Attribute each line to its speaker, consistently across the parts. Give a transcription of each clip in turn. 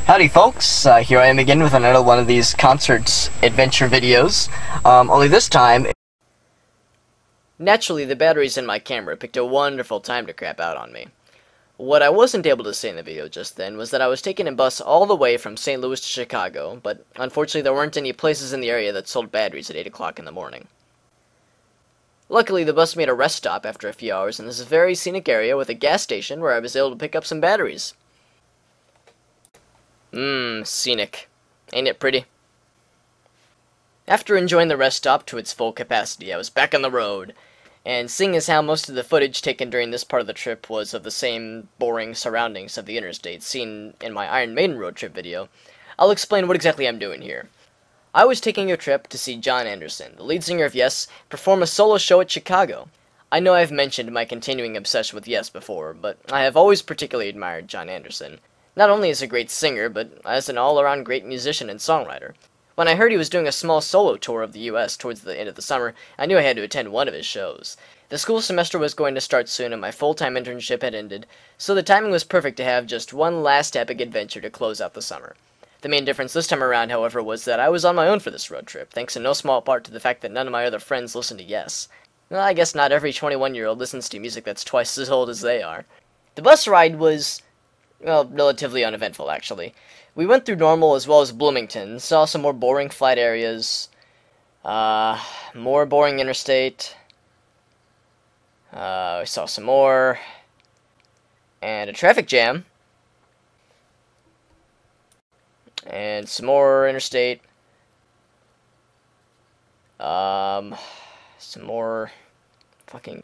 Speaker 1: Howdy folks, here I am again with another one of these concerts adventure videos, only this time...
Speaker 2: Naturally, the batteries in my camera picked a wonderful time to crap out on me. What I wasn't able to say in the video just then was that I was taking a bus all the way from St. Louis to Chicago, but unfortunately there weren't any places in the area that sold batteries at 8 o'clock in the morning. Luckily, the bus made a rest stop after a few hours in this very scenic area with a gas station where I was able to pick up some batteries. Scenic. Ain't it pretty? After enjoying the rest stop to its full capacity, I was back on the road, and seeing as how most of the footage taken during this part of the trip was of the same boring surroundings of the interstate seen in my Iron Maiden road trip video, I'll explain what exactly I'm doing here. I was taking a trip to see Jon Anderson, the lead singer of Yes, perform a solo show at Chicago. I know I've mentioned my continuing obsession with Yes before, but I have always particularly admired Jon Anderson. Not only as a great singer, but as an all-around great musician and songwriter. When I heard he was doing a small solo tour of the US towards the end of the summer, I knew I had to attend one of his shows. The school semester was going to start soon and my full-time internship had ended, so the timing was perfect to have just one last epic adventure to close out the summer. The main difference this time around, however, was that I was on my own for this road trip, thanks in no small part to the fact that none of my other friends listened to Yes. Well, I guess not every 21-year-old listens to music that's twice as old as they are. The bus ride was... well, relatively uneventful, actually. We went through Normal as well as Bloomington, saw some more boring flight areas, more boring interstate, we saw some more, and a traffic jam, and some more interstate, some more fucking...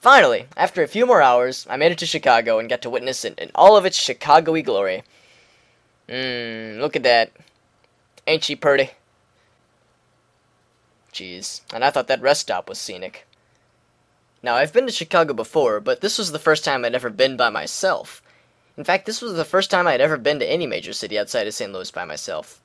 Speaker 2: Finally, after a few more hours, I made it to Chicago and got to witness it in all of its Chicago-y glory. Look at that. Ain't she purty? Jeez, and I thought that rest stop was scenic. Now, I've been to Chicago before, but this was the first time I'd ever been by myself. In fact, this was the first time I'd ever been to any major city outside of St. Louis by myself.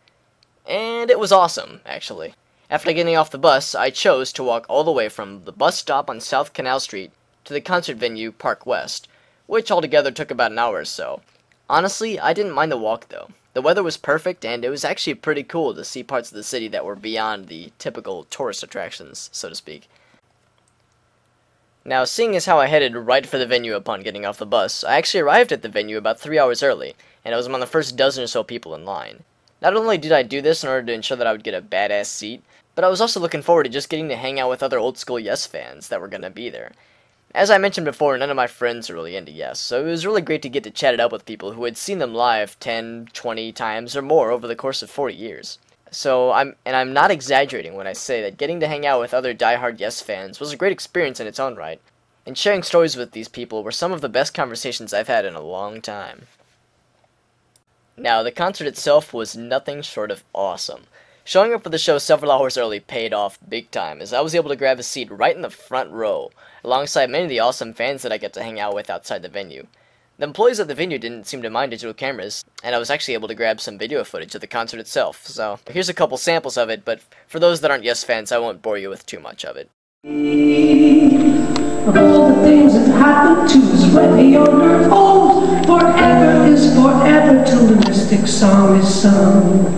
Speaker 2: And it was awesome, actually. After getting off the bus, I chose to walk all the way from the bus stop on South Canal Street to the concert venue, Park West, which altogether took about an hour or so. Honestly, I didn't mind the walk though. The weather was perfect, and it was actually pretty cool to see parts of the city that were beyond the typical tourist attractions, so to speak. Now, seeing as how I headed right for the venue upon getting off the bus, I actually arrived at the venue about 3 hours early, and I was among the first dozen or so people in line. Not only did I do this in order to ensure that I would get a badass seat, but I was also looking forward to just getting to hang out with other old-school Yes fans that were going to be there. As I mentioned before, none of my friends are really into Yes, so it was really great to get to chat it up with people who had seen them live 10, 20 times or more over the course of 40 years. So, I'm not exaggerating when I say that getting to hang out with other diehard Yes fans was a great experience in its own right, and sharing stories with these people were some of the best conversations I've had in a long time. Now, the concert itself was nothing short of awesome. Showing up for the show several hours early paid off big time, as I was able to grab a seat right in the front row, alongside many of the awesome fans that I get to hang out with outside the venue. The employees at the venue didn't seem to mind digital cameras, and I was actually able to grab some video footage of the concert itself, so here's a couple samples of it, but for those that aren't Yes fans, I won't bore you with too much of it.
Speaker 3: Of all the things that happened to us when the young are old, forever is forever till the mystic song is sung.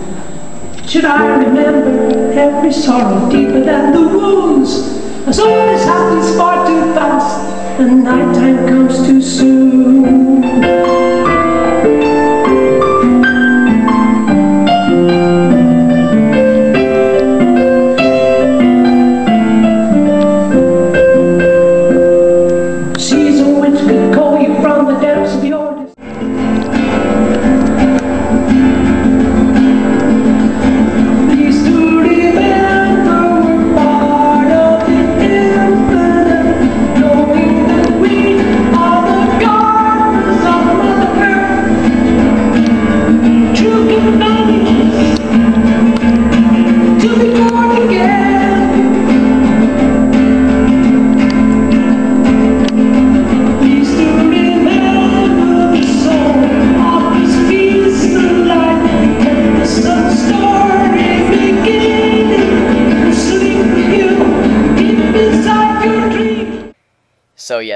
Speaker 3: Should I remember every sorrow deeper than the wounds, as always happens far too fast, and nighttime comes too soon. Season which could call you from the depths of your Knowing that we are the gardeners of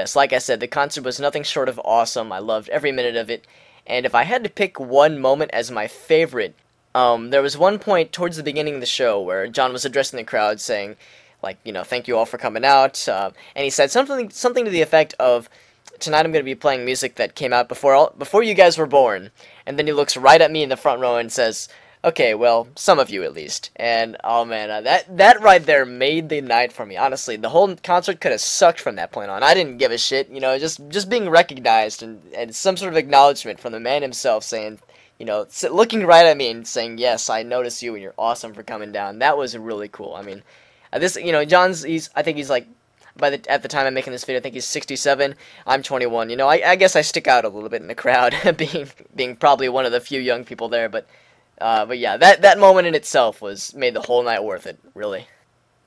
Speaker 2: yes, like I said, the concert was nothing short of awesome. I loved every minute of it. And if I had to pick one moment as my favorite, there was one point towards the beginning of the show where Jon was addressing the crowd saying, like, you know, thank you all for coming out. And he said something to the effect of, tonight I'm going to be playing music that came out before you guys were born. And then he looks right at me in the front row and says, okay, well, some of you at least. And, oh man, that right there made the night for me. Honestly, the whole concert could have sucked from that point on. I didn't give a shit, you know, just being recognized and some sort of acknowledgement from the man himself saying, you know, looking right at me and saying, yes, I noticed you and you're awesome for coming down. That was really cool. I mean, this, you know, I think he's like, at the time I'm making this video, I think he's 67. I'm 21. You know, I guess I stick out a little bit in the crowd, being probably one of the few young people there. But yeah, that moment in itself made the whole night worth it. Really,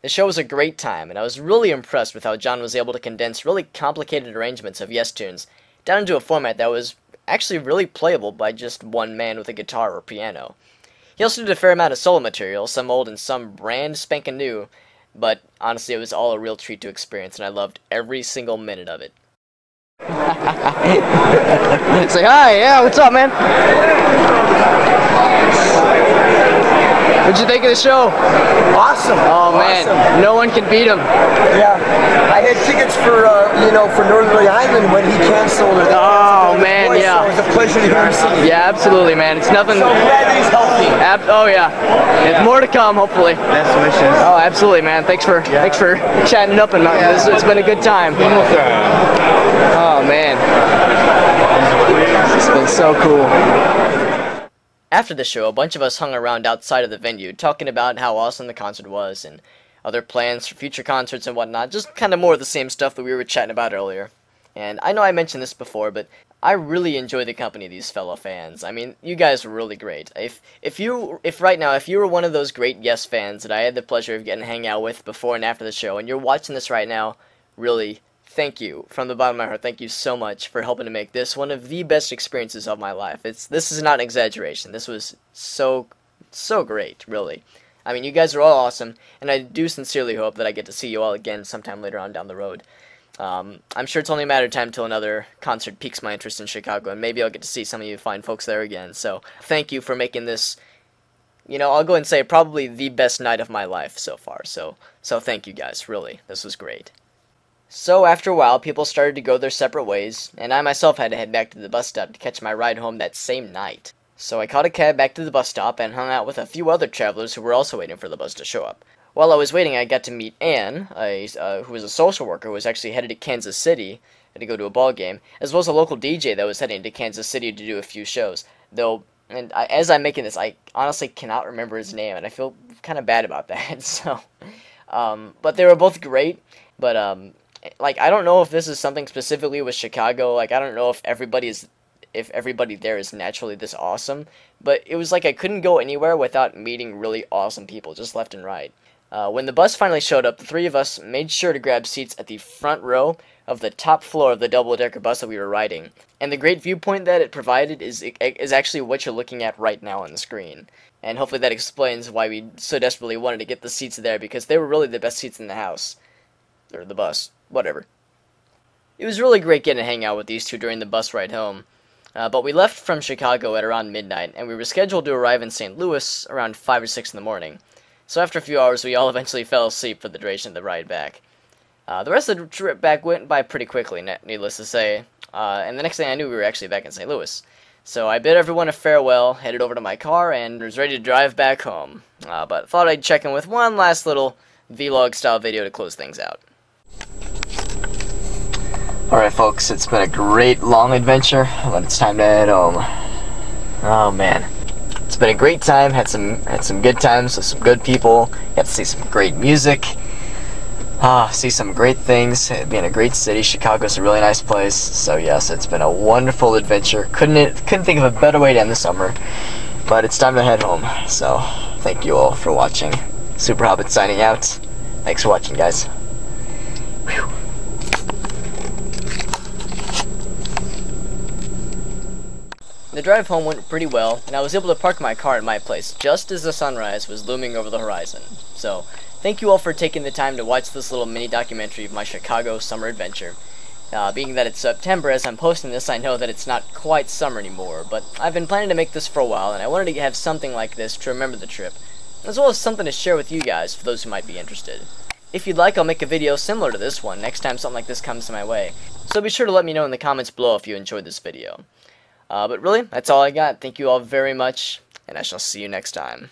Speaker 2: the show was a great time, and I was really impressed with how Jon was able to condense really complicated arrangements of Yes tunes down into a format that was actually really playable by just one man with a guitar or piano. He also did a fair amount of solo material, some old and some brand spanking new. But honestly, it was all a real treat to experience, and I loved every single minute of it.
Speaker 1: Say hi, yeah, what's up, man? What'd you think of the show?
Speaker 4: Awesome.
Speaker 1: Oh man,
Speaker 4: awesome.
Speaker 1: No one can beat him.
Speaker 4: Yeah, I had tickets for for Northern Ireland when he canceled it.
Speaker 1: Oh man,
Speaker 4: voice,
Speaker 1: yeah.
Speaker 4: So it was a pleasure to hear him sing.
Speaker 1: Yeah, absolutely, man. It's nothing.
Speaker 4: So glad that he's healthy.
Speaker 1: Oh yeah, yeah. More to come, hopefully.
Speaker 4: Best wishes.
Speaker 1: Oh, absolutely, man. Thanks for chatting up and it's been a good time. Oh man, it's been so cool.
Speaker 2: After the show, a bunch of us hung around outside of the venue, talking about how awesome the concert was, and other plans for future concerts and whatnot, just kind of more of the same stuff that we were chatting about earlier. And I know I mentioned this before, but I really enjoy the company of these fellow fans. I mean, you guys were really great. If right now, if you were one of those great Yes fans that I had the pleasure of getting to hang out with before and after the show, and you're watching this right now, really, thank you. From the bottom of my heart, thank you so much for helping to make this one of the best experiences of my life. This is not an exaggeration. This was so great, really. I mean, you guys are all awesome, and I do sincerely hope that I get to see you all again sometime later on down the road. I'm sure it's only a matter of time until another concert piques my interest in Chicago, and maybe I'll get to see some of you fine folks there again. So, thank you for making this, you know, I'll go and say probably the best night of my life so far. So thank you guys, really. This was great. So, after a while, people started to go their separate ways, and I myself had to head back to the bus stop to catch my ride home that same night. So I caught a cab back to the bus stop and hung out with a few other travelers who were also waiting for the bus to show up. While I was waiting, I got to meet Anne, who was a social worker who was actually headed to Kansas City to go to a ball game, as well as a local DJ that was heading to Kansas City to do a few shows. Though, as I'm making this, I honestly cannot remember his name, and I feel kind of bad about that. So, but they were both great. But like, I don't know if this is something specifically with Chicago. Like, I don't know if everybody there is naturally this awesome. But it was like I couldn't go anywhere without meeting really awesome people, just left and right. When the bus finally showed up, the three of us made sure to grab seats at the front row of the top floor of the double-decker bus that we were riding. And the great viewpoint that it provided is actually what you're looking at right now on the screen. And hopefully that explains why we so desperately wanted to get the seats there, because they were really the best seats in the house. Or the bus. Whatever. It was really great getting to hang out with these two during the bus ride home. But we left from Chicago at around midnight, and we were scheduled to arrive in St. Louis around 5 or 6 in the morning. So after a few hours, we all eventually fell asleep for the duration of the ride back. The rest of the trip back went by pretty quickly, needless to say, and the next thing I knew, we were actually back in St. Louis. So I bid everyone a farewell, headed over to my car, and was ready to drive back home. But thought I'd check in with one last little vlog-style video to close things out.
Speaker 1: Alright folks, it's been a great long adventure, but it's time to head home. Oh man. It's been a great time, had some good times with some good people, got to see some great music, see some great things, being a great city. Chicago's a really nice place, so yes, it's been a wonderful adventure. Couldn't think of a better way to end the summer, but it's time to head home, so thank you all for watching. Super Hobbit signing out. Thanks for watching, guys. Whew.
Speaker 2: The drive home went pretty well, and I was able to park my car at my place just as the sunrise was looming over the horizon. So, thank you all for taking the time to watch this little mini documentary of my Chicago summer adventure. Being that it's September as I'm posting this, I know that it's not quite summer anymore, but I've been planning to make this for a while, and I wanted to have something like this to remember the trip, as well as something to share with you guys for those who might be interested. If you'd like, I'll make a video similar to this one next time something like this comes my way, so be sure to let me know in the comments below if you enjoyed this video. But really, that's all I got. Thank you all very much, and I shall see you next time.